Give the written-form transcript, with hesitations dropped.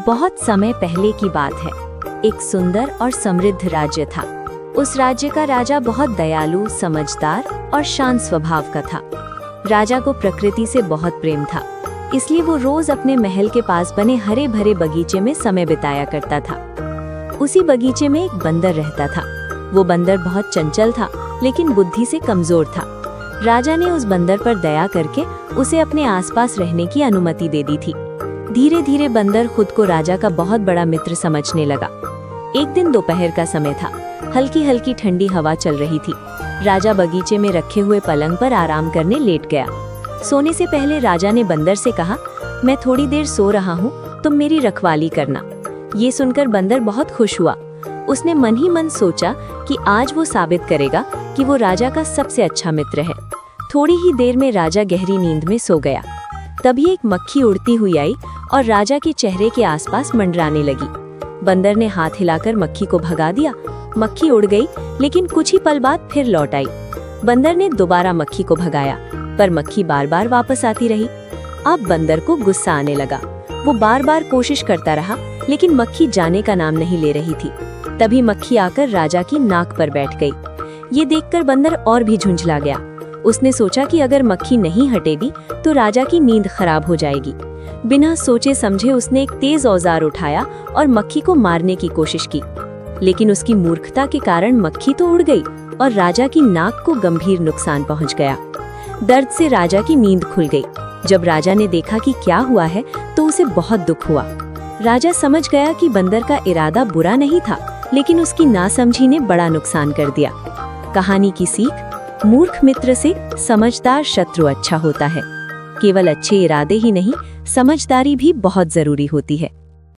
बहुत समय पहले की बात है। एक सुंदर और समृद्ध राज्य था। उस राज्य का राजा बहुत दयालु, समझदार और शांत स्वभाव का था। राजा को प्रकृति से बहुत प्रेम था, इसलिए वो रोज अपने महल के पास बने हरे भरे बगीचे में समय बिताया करता था। उसी बगीचे में एक बंदर रहता था। वो बंदर बहुत चंचल था, लेकिन बुद्धि से कमजोर था। राजा ने उस बंदर पर दया करके उसे अपने आसपास रहने की अनुमति दे दी थी। धीरे धीरे बंदर खुद को राजा का बहुत बड़ा मित्र समझने लगा। एक दिन दोपहर का समय था। हल्की हल्की ठंडी हवा चल रही थी। राजा बगीचे में रखे हुए पलंग पर आराम करने लेट गया। सोने से पहले राजा ने बंदर से कहा, मैं थोड़ी देर सो रहा हूँ, तुम मेरी रखवाली करना। ये सुनकर बंदर बहुत खुश हुआ। उसने मन ही मन सोचा कि आज वो साबित करेगा कि वो राजा का सबसे अच्छा मित्र है। थोड़ी ही देर में राजा गहरी नींद में सो गया। तभी एक मक्खी उड़ती हुई आई और राजा के चेहरे के आसपास मंडराने लगी। बंदर ने हाथ हिलाकर मक्खी को भगा दिया। मक्खी उड़ गई, लेकिन कुछ ही पल बाद फिर लौट आई। बंदर ने दोबारा मक्खी को भगाया, पर मक्खी बार बार वापस आती रही। अब बंदर को गुस्सा आने लगा। वो बार बार कोशिश करता रहा, लेकिन मक्खी जाने का नाम नहीं ले रही थी। तभी मक्खी आकर राजा की नाक पर बैठ गई। ये देखकर बंदर और भी झुंझला गया। उसने सोचा कि अगर मक्खी नहीं हटेगी तो राजा की नींद खराब हो जाएगी। बिना सोचे समझे उसने एक तेज औजार उठाया और मक्खी को मारने की कोशिश की, लेकिन उसकी मूर्खता के कारण मक्खी तो उड़ गई और राजा की नाक को गंभीर नुकसान पहुंच गया। दर्द से राजा की नींद खुल गई। जब राजा ने देखा कि क्या हुआ है तो उसे बहुत दुख हुआ। राजा समझ गया कि बंदर का इरादा बुरा नहीं था, लेकिन उसकी नासमझी ने बड़ा नुकसान कर दिया। कहानी की सीख, मूर्ख मित्र से समझदार शत्रु अच्छा होता है। केवल अच्छे इरादे ही नहीं, समझदारी भी बहुत जरूरी होती है।